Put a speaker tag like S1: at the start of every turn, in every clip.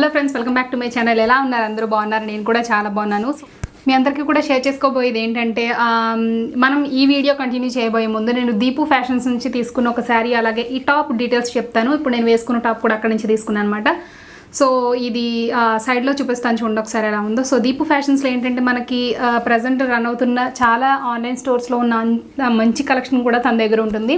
S1: Hello friends, welcome back to my channel. ఎలా ఉన్నారు? అందరూ బాగున్నారు? నేను కూడా చాలా బాగున్నాను. మీ అందరికీ కూడా షేర్ చేసుకోబోయేది ఏంటంటే, మనం ఈ వీడియో కంటిన్యూ చేయబోయే ముందు నేను దీపు ఫ్యాషన్స్ నుంచి తీసుకున్న ఒక శారీ, అలాగే ఈ టాప్ డీటెయిల్స్ చెప్తాను. ఇప్పుడు నేను వేసుకున్న టాప్ కూడా అక్కడ నుంచి తీసుకున్నాను అనమాట. సో ఇది సైడ్లో చూపిస్తాను, చూడండి ఒకసారి ఎలా ఉందో. సో దీపు ఫ్యాషన్స్లో ఏంటంటే మనకి ప్రజెంట్ రన్ అవుతున్న చాలా ఆన్లైన్ స్టోర్స్లో ఉన్న మంచి కలెక్షన్ కూడా తన దగ్గర ఉంటుంది.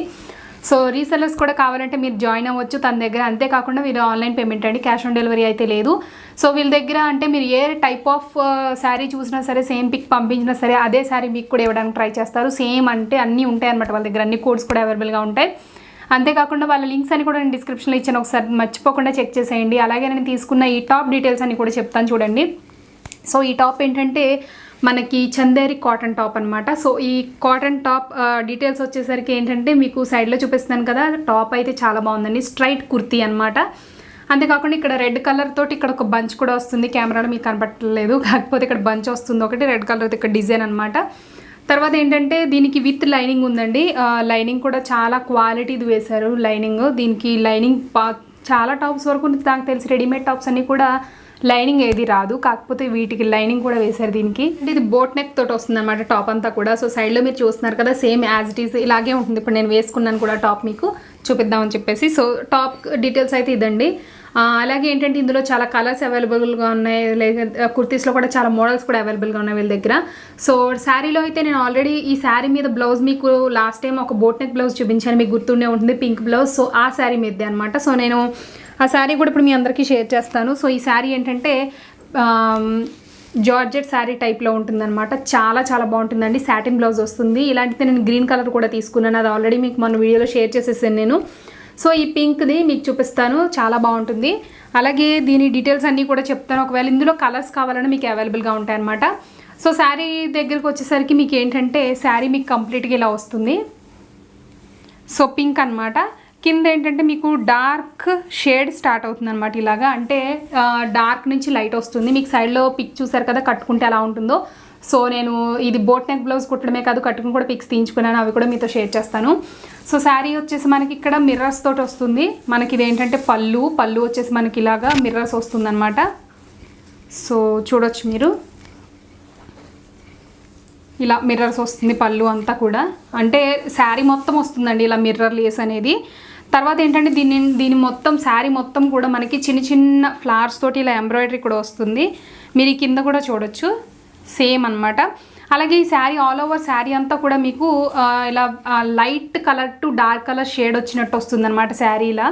S1: సో రీసెల్లర్స్ కూడా కావాలంటే మీరు జాయిన్ అవ్వచ్చు తన దగ్గర. అంతేకాకుండా వీళ్ళు ఆన్లైన్ పేమెంట్ అండి, క్యాష్ ఆన్ డెలివరీ అయితే లేదు. సో వీళ్ళ దగ్గర అంటే మీరు ఏ టైప్ ఆఫ్ శారీ చూసినా సరే, సేమ్ పిక్ పంపించినా సరే అదే శారీ మీకు కూడా ఇవ్వడానికి ట్రై చేస్తారు. సేమ్ అంటే అన్నీ ఉంటాయి అనమాట వాళ్ళ దగ్గర, అన్ని కోడ్స్ కూడా అవైలబుల్గా ఉంటాయి. అంతేకాకుండా వాళ్ళ లింక్స్ అని కూడా నేను డిస్క్రిప్షన్లో ఇచ్చాను, ఒకసారి మర్చిపోకుండా చెక్ చేసేయండి. అలాగే నేను తీసుకున్న ఈ టాప్ డీటెయిల్స్ అని కూడా చెప్తాను చూడండి. సో ఈ టాప్ ఏంటంటే మనకి చందేరి కాటన్ టాప్ అనమాట. సో ఈ కాటన్ టాప్ డీటెయిల్స్ వచ్చేసరికి ఏంటంటే మీకు సైడ్లో చూపిస్తున్నాను కదా, టాప్ అయితే చాలా బాగుందండి. స్ట్రైట్ కుర్తీ అనమాట. అంతేకాకుండా ఇక్కడ రెడ్ కలర్ తోటి ఇక్కడ ఒక బంచ్ కూడా వస్తుంది. కెమెరాలో మీకు కనపడలేదు, కాకపోతే ఇక్కడ బంచ్ వస్తుంది ఒకటి, రెడ్ కలర్ ఇక్కడ డిజైన్ అనమాట. తర్వాత ఏంటంటే దీనికి విత్ లైనింగ్ ఉందండి. లైనింగ్ కూడా చాలా క్వాలిటీది వేశారు లైనింగ్. దీనికి లైనింగ్ చాలా టాప్స్ వరకు నాకు తెలిసి రెడీమేడ్ టాప్స్ అన్నీ కూడా లైనింగ్ ఏది రాదు, కాకపోతే వీటికి లైనింగ్ కూడా వేశారు దీనికి. అంటే ఇది బోట్ నెక్ తోటి వస్తుంది అనమాట టాప్ అంతా కూడా. సో సైడ్లో మీరు చూస్తున్నారు కదా, సేమ్ యాజ్ ఇట్ ఈస్ ఇలాగే ఉంటుంది. ఇప్పుడు నేను వేసుకున్నాను కూడా టాప్, మీకు చూపిద్దామని చెప్పేసి. సో టాప్ డీటెయిల్స్ అయితే ఇదండి. అలాగే ఏంటంటే ఇందులో చాలా కలర్స్ అవైలబుల్గా ఉన్నాయి, లేదా కుర్తీస్లో కూడా చాలా మోడల్స్ కూడా అవైలబుల్గా ఉన్నాయి వీళ్ళ దగ్గర. సో శారీలో అయితే నేను ఆల్రెడీ ఈ శారీ మీద బ్లౌజ్ మీకు లాస్ట్ టైం ఒక బోట్ నెక్ బ్లౌజ్ చూపించాను, మీకు గుర్తుండే ఉంటుంది, పింక్ బ్లౌజ్. సో ఆ శారీ మీదే అనమాట. సో నేను ఆ శారీ కూడా ఇప్పుడు మీ అందరికీ షేర్ చేస్తాను. సో ఈ శారీ ఏంటంటే జార్జెట్ శారీ టైప్లో ఉంటుందన్నమాట. చాలా చాలా బాగుంటుందండి. సాటిన్ బ్లౌజ్ వస్తుంది. ఇలాంటిది నేను గ్రీన్ కలర్ కూడా తీసుకున్నాను, అది ఆల్రెడీ మీకు మన వీడియోలో షేర్ చేసేసాను నేను. సో ఈ పింక్ది మీకు చూపిస్తాను, చాలా బాగుంటుంది. అలాగే దీని డీటెయిల్స్ అన్నీ కూడా చెప్తాను. ఒకవేళ ఇందులో కలర్స్ కావాలన్నా మీకు అవైలబుల్గా ఉంటాయన్నమాట. సో శారీ దగ్గరికి వచ్చేసరికి మీకు ఏంటంటే శారీ మీకు కంప్లీట్గా ఇలా వస్తుంది. సో పింక్ అనమాట. కింద ఏంటంటే మీకు డార్క్ షేడ్ స్టార్ట్ అవుతుంది అనమాట. ఇలాగా అంటే డార్క్ నుంచి లైట్ వస్తుంది. మీకు సైడ్లో పిక్ చూసారు కదా, కట్టుకుంటే ఎలా ఉంటుందో. సో నేను ఇది బోట్ నెక్ బ్లౌజ్ కుట్టడమే కాదు, కట్టుకుని కూడా పిక్స్ తీయించుకున్నాను, అవి కూడా మీతో షేర్ చేస్తాను. సో శారీ వచ్చేసి మనకి ఇక్కడ మిర్రర్స్ తోటి వస్తుంది. మనకి ఇది ఏంటంటే పళ్ళు వచ్చేసి మనకి ఇలాగా మిర్రర్స్ వస్తుంది అనమాట. సో చూడొచ్చు మీరు, ఇలా మిర్రర్స్ వస్తుంది పళ్ళు అంతా కూడా. అంటే శారీ మొత్తం వస్తుందండి ఇలా మిర్రర్ లేస్ అనేది. తర్వాత ఏంటంటే దీని మొత్తం శారీ మొత్తం కూడా మనకి చిన్న చిన్న ఫ్లవర్స్ తోటి ఇలా ఎంబ్రాయిడరీ కూడా వస్తుంది. మీరు ఈ కింద కూడా చూడొచ్చు, సేమ్ అనమాట. అలాగే ఈ శారీ ఆల్ ఓవర్ శారీ అంతా కూడా మీకు ఇలా light colour to dark colour shade వచ్చినట్టు వస్తుంది అనమాట శారీ ఇలా.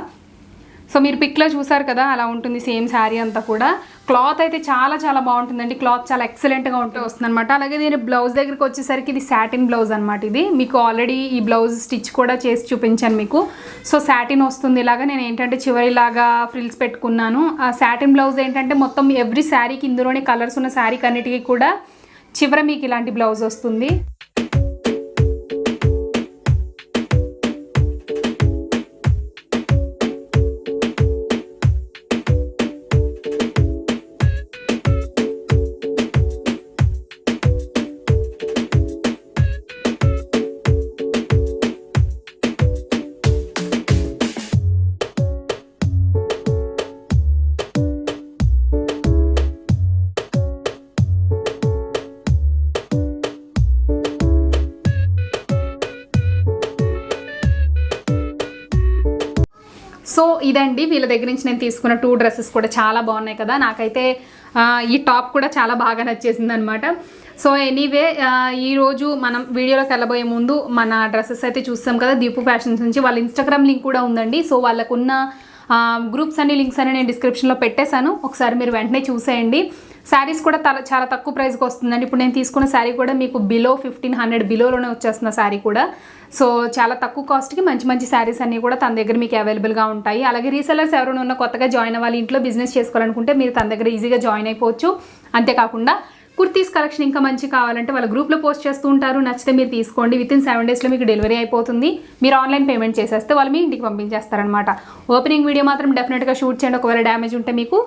S1: సో మీరు పిక్లో చూసారు కదా, అలా ఉంటుంది సేమ్ శారీ అంతా కూడా. క్లాత్ అయితే చాలా చాలా బాగుంటుందండి. క్లాత్ చాలా ఎక్సలెంట్గా వస్తుంది అనమాట. అలాగే దీని బ్లౌజ్ దగ్గరికి వచ్చేసరికి ఇది సాటిన్ బ్లౌజ్ అనమాట. ఇది మీకు ఆల్రెడీ ఈ బ్లౌజ్ స్టిచ్ కూడా చేసి చూపించాను మీకు. సో సాటిన్ వస్తుంది ఇలాగా. నేను ఏంటంటే చివరిలాగా ఫ్రిల్స్ పెట్టుకున్నాను. ఆ సాటిన్ బ్లౌజ్ ఏంటంటే మొత్తం ఎవ్రీ శారీకి ఇందులోనే కలర్స్ ఉన్న శారీకి అన్నిటికీ కూడా చివర మీకు ఇలాంటి బ్లౌజ్ వస్తుంది. సో ఇదండి వీళ్ళ దగ్గర నుంచి నేను తీసుకున్న 2 డ్రెస్సెస్ కూడా చాలా బాగున్నాయి కదా. నాకైతే ఈ టాప్ కూడా చాలా బాగా నచ్చేసింది అనమాట. సో ఎనీవే ఈరోజు మనం వీడియోలోకి వెళ్ళబోయే ముందు మన డ్రెస్సెస్ అయితే చూస్తాం కదా దీపు ఫ్యాషన్స్ నుంచి. వాళ్ళ ఇన్స్టాగ్రామ్ లింక్ కూడా ఉందండి. సో వాళ్ళకున్న గ్రూప్స్ అన్ని లింక్స్ అని నేను డిస్క్రిప్షన్లో పెట్టేశాను, ఒకసారి మీరు వెంటనే చూసేయండి. శారీస్ కూడా చాలా తక్కువ ప్రైస్కి వస్తుందండి. ఇప్పుడు నేను తీసుకున్న శారీ కూడా మీకు బిలో 1500 బిలోలోనే వచ్చేస్తున్న శారీ కూడా. సో చాలా తక్కువ కాస్ట్కి మంచి మంచి శారీస్ అన్నీ కూడా తన దగ్గర మీకు అవైలబుల్గా ఉంటాయి. అలాగే రీసెలర్స్ ఎవరైనా ఉన్న కొత్తగా జాయిన్ అవ్వాలి, ఇంట్లో బిజినెస్ చేసుకోవాలనుకుంటే మీరు తన దగ్గర ఈజీగా జాయిన్ అయిపోవచ్చు. అంతేకాకుండా కుర్తీస్ కలెక్షన్ ఇంకా మంచి కావాలంటే వాళ్ళ గ్రూప్లో పోస్ట్ చేస్తూ ఉంటారు, నచ్చితే మీరు తీసుకోండి. వితిన్ 7 డేస్లో మీకు డెలివరీ అయిపోతుంది. మీరు ఆన్లైన్ పేమెంట్ చేసేస్తే వాళ్ళు మీ ఇంటికి పంపించేస్తారనమాట. ఓపెనింగ్ వీడియో మాత్రం డెఫినెట్గా షూట్ చేయండి, ఒకవేళ డ్యామేజ్ ఉంటే మీకు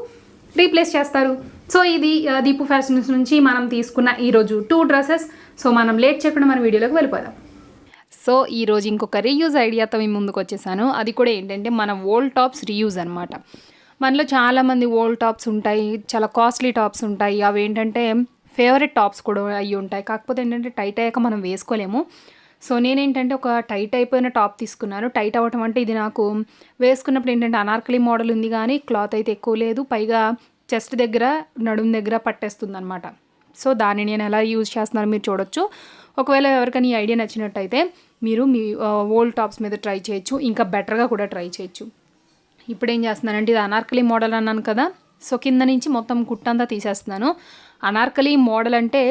S1: రీప్లేస్ చేస్తారు. సో ఇది దీపు ఫ్యాషన్స్ నుంచి మనం తీసుకున్న ఈరోజు 2 డ్రెస్సెస్. సో మనం లేట్ చేయకుండా మన వీడియోలోకి వెళ్ళిపోదాం. సో ఈరోజు ఇంకొక రీయూజ్ ఐడియాతో మీ ముందుకు వచ్చేసాను. అది కూడా ఏంటంటే మన ఓల్డ్ టాప్స్ రీయూజ్ అనమాట. మనలో చాలామంది ఓల్డ్ టాప్స్ ఉంటాయి, చాలా కాస్ట్లీ టాప్స్ ఉంటాయి. అవి ఏంటంటే ఫేవరెట్ టాప్స్ కూడా అయ్యి ఉంటాయి. కాకపోతే ఏంటంటే టైట్ అయ్యాక మనం వేసుకోలేము. సో నేనేంటంటే ఒక టైట్ అయిపోయిన టాప్ తీసుకున్నాను. టైట్ అవ్వటం అంటే ఇది నాకు వేసుకున్నప్పుడు ఏంటంటే అనార్కలి మోడల్ ఉంది కానీ క్లాత్ అయితే ఎక్కువ లేదు. పైగా చెస్ట్ దగ్గర నడుము దగ్గర పట్టేస్తుంది అనమాట. సో దాన్ని నేను ఎలా యూజ్ చేస్తున్నానో మీరు చూడొచ్చు. ఒకవేళ ఎవరికైనా ఈ ఐడియా నచ్చినట్టయితే మీరు మీ ఓల్డ్ టాప్స్ మీద ట్రై చేయొచ్చు, ఇంకా బెటర్గా కూడా ట్రై చేయొచ్చు. ఇప్పుడు ఏం చేస్తున్నానంటే ఇది అనార్కలి మోడల్ అన్నాను కదా, సో కింద నుంచి మొత్తం కుట్టంతా తీసేస్తున్నాను. అనార్కలి మోడల్ అంటే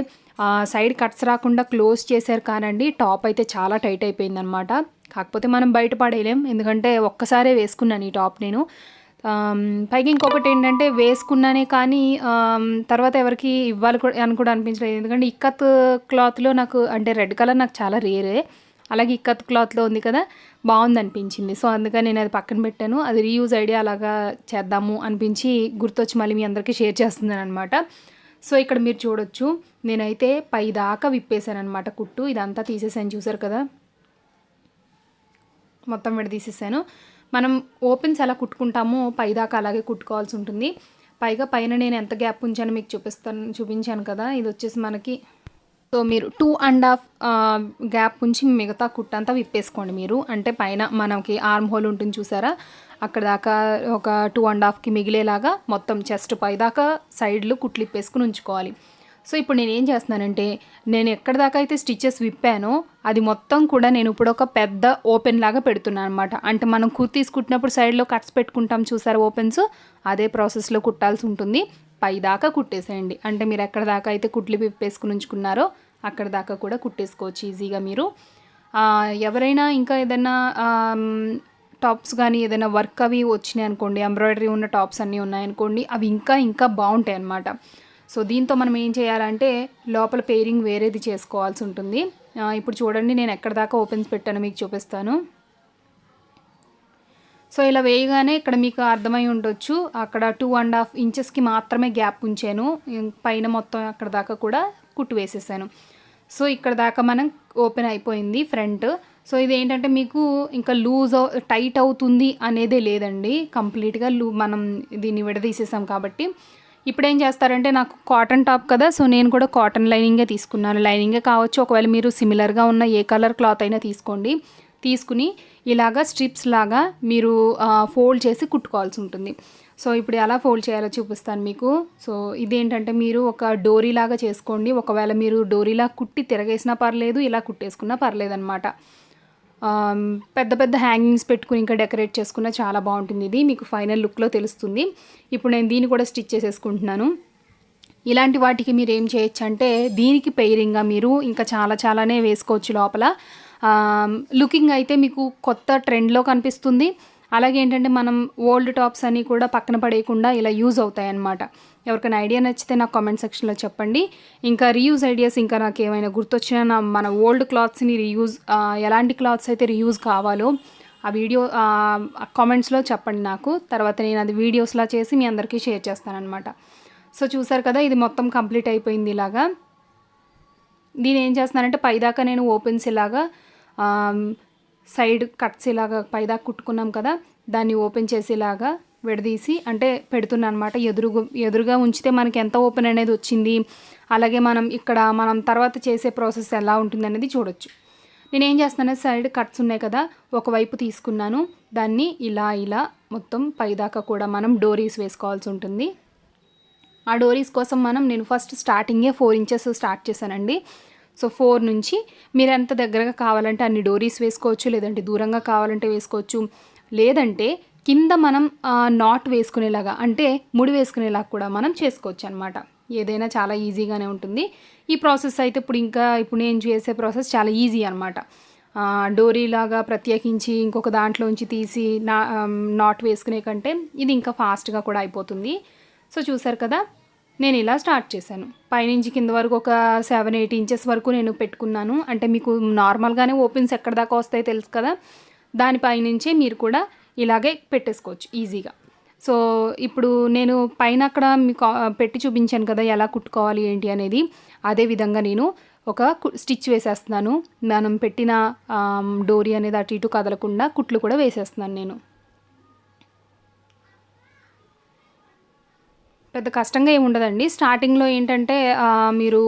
S1: సైడ్ కట్స్ రాకుండా క్లోజ్ చేశారు కానండి, టాప్ అయితే చాలా టైట్ అయిపోయిందనమాట. కాకపోతే మనం బయటపడేయలేం, ఎందుకంటే ఒక్కసారే వేసుకున్నాను ఈ టాప్ నేను. పైగా ఇంకొకటి ఏంటంటే వేసుకున్నానే కానీ తర్వాత ఎవరికి ఇవ్వాలి అని కూడా అనిపించలేదు. ఎందుకంటే ఇక్కత్ క్లాత్లో నాకు అంటే రెడ్ కలర్ నాకు చాలా రేరే, అలాగే ఇక్కత్ క్లాత్లో ఉంది కదా, బాగుంది అనిపించింది. సో అందుకని నేను అది పక్కన పెట్టాను. అది రీయూజ్ ఐడియా అలాగా చేద్దాము అనిపించి గుర్తొచ్చి మళ్ళీ మీ అందరికీ షేర్ చేస్తున్నాను అనమాట. సో ఇక్కడ మీరు చూడొచ్చు, నేనైతే పై దాకా విప్పేశాను అనమాట కుట్టు. ఇదంతా తీసేసాను, చూసారు కదా, మొత్తం విడదీసేసాను. మనం ఓపెన్స్ ఎలా కుట్టుకుంటామో పైదాకా అలాగే కుట్టుకోవాల్సి ఉంటుంది. పైగా పైన నేను ఎంత గ్యాప్ ఉంచానో మీకు చూపించాను కదా, ఇది వచ్చేసి మనకి. సో మీరు 2.5 గ్యాప్ ఉంచి మిగతా కుట్టంతా విప్పేసుకోండి మీరు. అంటే పైన మనకి ఆర్మ్ హోల్ ఉంటుంది చూసారా, అక్కడ దాకా ఒక 2.5కి మిగిలేలాగా మొత్తం చెస్ట్ పైదాకా సైడ్లు కుట్లు ఇప్పేసుకుని ఉంచుకోవాలి. సో ఇప్పుడు నేను ఏం చేస్తున్నానంటే, నేను ఎక్కడ దాకా అయితే స్టిచెస్ విప్పానో అది మొత్తం కూడా నేను ఇప్పుడు ఒక పెద్ద ఓపెన్ లాగా పెడుతున్నాను అనమాట. అంటే మనం కుర్తీస్ కుట్టినప్పుడు సైడ్లో కట్స్ పెట్టుకుంటాం చూసారు ఓపెన్స్, అదే ప్రాసెస్లో కుట్టాల్సి ఉంటుంది. పై దాకా కుట్టేసేయండి. అంటే మీరు ఎక్కడ దాకా అయితే కుట్లు విప్పేసుకుని ఉంచుకున్నారో అక్కడ దాకా కూడా కుట్టేసుకోవచ్చు ఈజీగా మీరు. ఎవరైనా ఇంకా ఏదైనా టాప్స్ కానీ ఏదైనా వర్క్ అవి వచ్చినాయి అనుకోండి, ఎంబ్రాయిడరీ ఉన్న టాప్స్ అన్నీ ఉన్నాయనుకోండి, అవి ఇంకా బాగుంటాయి అన్నమాట. సో దీంతో మనం ఏం చేయాలంటే లోపల పెయిరింగ్ వేరేది చేసుకోవాల్సి ఉంటుంది. ఇప్పుడు చూడండి, నేను ఎక్కడ దాకా ఓపెన్స్ పెట్టానో మీకు చూపిస్తాను. సో ఇలా వేయగానే ఇక్కడ మీకు అర్థమై ఉండొచ్చు, అక్కడ 2.5 ఇంచెస్కి మాత్రమే గ్యాప్ ఉంచాను. పైన మొత్తం అక్కడ దాకా కూడా కుట్టు వేసేసాను. సో ఇక్కడ దాకా మనం ఓపెన్ అయిపోయింది ఫ్రంట్. సో ఇది ఏంటంటే మీకు ఇంకా టైట్ అవుతుంది అనేదే లేదండి, కంప్లీట్గా మనం దీన్ని విడదీసేసాం కాబట్టి. ఇప్పుడు ఏం చేస్తారంటే, నాకు కాటన్ టాప్ కదా, సో నేను కూడా కాటన్ లైనింగే తీసుకున్నాను. లైనింగే కావచ్చు, ఒకవేళ మీరు సిమిలర్గా ఉన్న ఏ కలర్ క్లాత్ అయినా తీసుకోండి. తీసుకుని ఇలాగా స్ట్రిప్స్ లాగా మీరు ఫోల్డ్ చేసి కుట్టుకోవాల్సి ఉంటుంది. సో ఇప్పుడు ఎలా ఫోల్డ్ చేయాలో చూపిస్తాను మీకు. సో ఇదేంటంటే మీరు ఒక డోరీ లాగా చేసుకోండి. ఒకవేళ మీరు డోరీలా కుట్టి తిరగేసినా పర్లేదు, ఇలా కుట్టేసుకున్నా పర్లేదు అనమాట. పెద్ద పెద్ద హ్యాంగింగ్స్ పెట్టుకుని ఇంకా డెకరేట్ చేసుకున్నా చాలా బాగుంటుంది. ఇది మీకు ఫైనల్ లుక్లో తెలుస్తుంది. ఇప్పుడు నేను దీన్ని కూడా స్టిచ్ చేసేసుకుంటున్నాను. ఇలాంటి వాటికి మీరు ఏం చేయొచ్చు అంటే, దీనికి పెయిరింగ్గా మీరు ఇంకా చాలానే వేసుకోవచ్చు లోపల. లుకింగ్ అయితే మీకు కొత్త ట్రెండ్లో కనిపిస్తుంది. అలాగే ఏంటంటే మనం ఓల్డ్ టాప్స్ అని కూడా పక్కన పడేయకుండా ఇలా యూజ్ అవుతాయి అన్నమాట. ఎవరికైనా ఐడియా నచ్చితే నాకు కామెంట్ సెక్షన్లో చెప్పండి. ఇంకా రీయూజ్ ఐడియాస్ ఇంకా నాకు ఏమైనా గుర్తొచ్చినా మన ఓల్డ్ క్లాత్స్ని ఎలాంటి క్లాత్స్ అయితే రీయూజ్ కావాలో ఆ వీడియో కామెంట్స్లో చెప్పండి నాకు. తర్వాత నేను అది వీడియోస్లా చేసి మీ అందరికీ షేర్ చేస్తానన్నమాట. సో చూసారు కదా, ఇది మొత్తం కంప్లీట్ అయిపోయింది. ఇలాగా దీని ఏం చేస్తున్నానంటే, పైదాకా నేను ఓపెన్స్ ఇలాగా సైడ్ కట్స్ ఇలాగా పైదాకా కుట్టుకున్నాం కదా, దాన్ని ఓపెన్ చేసేలాగా విడదీసి అంటే పెడుతున్నాను అనమాట. ఎదురుగా ఉంచితే మనకి ఎంత ఓపెన్ అనేది వచ్చింది, అలాగే మనం తర్వాత చేసే ప్రాసెస్ ఎలా ఉంటుంది అనేది చూడొచ్చు. నేనేం చేస్తాను, సైడ్ కట్స్ ఉన్నాయి కదా, ఒకవైపు తీసుకున్నాను, దాన్ని ఇలా మొత్తం పైదాకా కూడా మనం డోరీస్ వేసుకోవాల్సి ఉంటుంది. ఆ డోరీస్ కోసం నేను ఫస్ట్ స్టార్టింగే 4 ఇంచెస్ స్టార్ట్ చేశానండి. సో 4 నుంచి మీరు ఎంత దగ్గరగా కావాలంటే అన్ని డోరీస్ వేసుకోవచ్చు, లేదంటే దూరంగా కావాలంటే వేసుకోవచ్చు, లేదంటే కింద మనం నాట్ వేసుకునేలాగా అంటే ముడి వేసుకునేలాగా కూడా మనం చేసుకోవచ్చు అనమాట. ఏదైనా చాలా ఈజీగానే ఉంటుంది ఈ ప్రాసెస్ అయితే. ఇప్పుడు నేను చేసే ప్రాసెస్ చాలా ఈజీ అనమాట. డోరీలాగా ప్రత్యేకించి ఇంకొక దాంట్లోంచి తీసి నాట్ వేసుకునే కంటే ఇది ఇంకా ఫాస్ట్గా కూడా అయిపోతుంది. సో చూసారు కదా, నేను ఇలా స్టార్ట్ చేశాను. పైనుంచి కింద వరకు ఒక 7-8 ఇంచెస్ వరకు నేను పెట్టుకున్నాను. అంటే మీకు నార్మల్గానే ఓపెన్స్ ఎక్కడ దాకా వస్తాయో తెలుసు కదా, దానిపైనుంచే మీరు కూడా ఇలాగే పెట్టేసుకోవచ్చు ఈజీగా. సో ఇప్పుడు నేను పైన అక్కడ మీకు పెట్టి చూపించాను కదా ఎలా కుట్టుకోవాలి ఏంటి అనేది, అదే విధంగా నేను ఒక స్టిచ్ వేసేస్తున్నాను. మనం పెట్టిన డోరీ అనేది అటు ఇటు కదలకుండా కుట్లు కూడా వేసేస్తున్నాను నేను. పెద్ద కష్టంగా ఏమి ఉండదండి. స్టార్టింగ్లో ఏంటంటే మీరు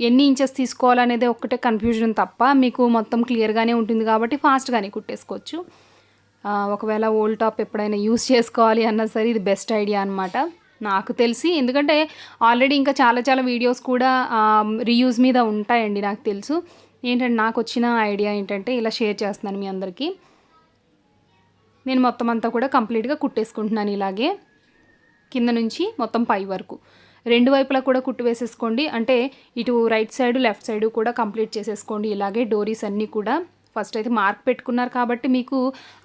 S1: ఎన్ని ఇంచెస్ తీసుకోవాలనేది ఒక్కటే కన్ఫ్యూజన్ తప్ప మీకు మొత్తం క్లియర్గానే ఉంటుంది కాబట్టి ఫాస్ట్గానే కుట్టేసుకోవచ్చు. ఒకవేళ ఓల్డ్ టాప్ ఎప్పుడైనా యూస్ చేసుకోవాలి అన్నా సరే ఇది బెస్ట్ ఐడియా అనమాట నాకు తెలిసి. ఎందుకంటే ఆల్రెడీ ఇంకా చాలా చాలా వీడియోస్ కూడా రీయూజ్ మీద ఉంటాయండి నాకు తెలుసు. ఏంటంటే నాకు వచ్చిన ఐడియా ఏంటంటే ఇలా షేర్ చేస్తున్నాను మీ అందరికీ. నేను మొత్తం అంతా కూడా కంప్లీట్గా కుట్టేసుకుంటున్నాను ఇలాగే కింద నుంచి మొత్తం పై వరకు. రెండు వైపులా కూడా కుట్టు వేసేసుకోండి. అంటే ఇటు రైట్ సైడు లెఫ్ట్ సైడు కూడా కంప్లీట్ చేసేసుకోండి. ఇలాగే డోరీస్ అన్నీ కూడా ఫస్ట్ అయితే మార్క్ పెట్టుకున్నారు కాబట్టి మీకు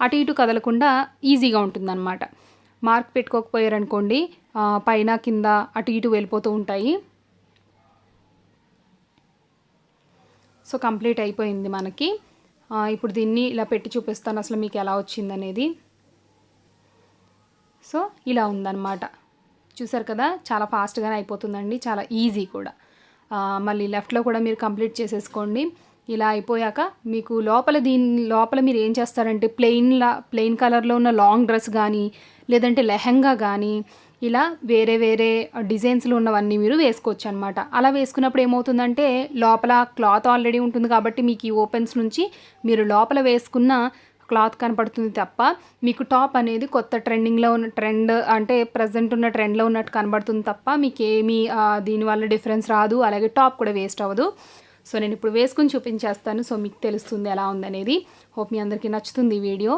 S1: అటు ఇటు కదలకుండా ఈజీగా ఉంటుందన్నమాట. మార్క్ పెట్టుకోకపోయారనుకోండి పైన కింద అటు ఇటు వెళ్ళిపోతూ ఉంటాయి. సో కంప్లీట్ అయిపోయింది మనకి. ఇప్పుడు దీన్ని ఇలా పెట్టి చూపిస్తాను అసలు మీకు ఎలా వచ్చిందనేది. సో ఇలా ఉందన్నమాట. చూసారు కదా, చాలా ఫాస్ట్గానే అయిపోతుందండి, చాలా ఈజీ కూడా. మళ్ళీ లెఫ్ట్లో కూడా మీరు కంప్లీట్ చేసేసుకోండి. ఇలా అయిపోయాక మీకు లోపల మీరు ఏం చేస్తారంటే ప్లెయిన్ కలర్లో ఉన్న లాంగ్ డ్రెస్ కానీ లేదంటే లెహంగా కానీ ఇలా వేరే వేరే డిజైన్స్లో ఉన్నవన్నీ మీరు వేసుకోవచ్చు అనమాట. అలా వేసుకున్నప్పుడు ఏమవుతుందంటే లోపల క్లాత్ ఆల్రెడీ ఉంటుంది కాబట్టి మీకు ఈ ఓపెన్స్ నుంచి మీరు లోపల వేసుకున్న క్లాత్ కనపడుతుంది తప్ప మీకు టాప్ అనేది కొత్త ట్రెండ్ అంటే ప్రజెంట్ ఉన్న ట్రెండ్లో ఉన్నట్టు కనబడుతుంది తప్ప మీకు ఏమీ దీనివల్ల డిఫరెన్స్ రాదు. అలాగే టాప్ కూడా వేస్ట్ అవ్వదు. సో నేను ఇప్పుడు వేసుకుని చూపించేస్తాను. సో మీకు తెలుస్తుంది ఎలా ఉందనేది. హోప్ మీ అందరికీ నచ్చుతుంది ఈ వీడియో.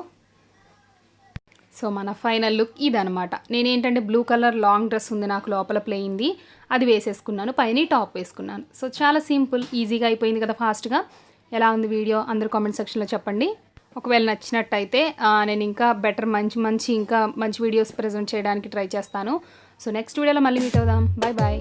S1: సో మన ఫైనల్ లుక్ ఇదనమాట. నేనేంటంటే బ్లూ కలర్ లాంగ్ డ్రెస్ ఉంది నాకు లోపల ప్లెయిన్ది, అది వేసేసుకున్నాను, పైన టాప్ వేసుకున్నాను. సో చాలా సింపుల్, ఈజీగా అయిపోయింది కదా ఫాస్ట్గా. ఎలా ఉంది వీడియో అందరూ కామెంట్ సెక్షన్లో చెప్పండి. ఒకవేళ నచ్చినట్టయితే నేను ఇంకా బెటర్ మంచి వీడియోస్ ప్రజెంట్ చేయడానికి ట్రై చేస్తాను. సో నెక్స్ట్ వీడియోలో మళ్ళీ మీట్ అవుదాం. Bye bye.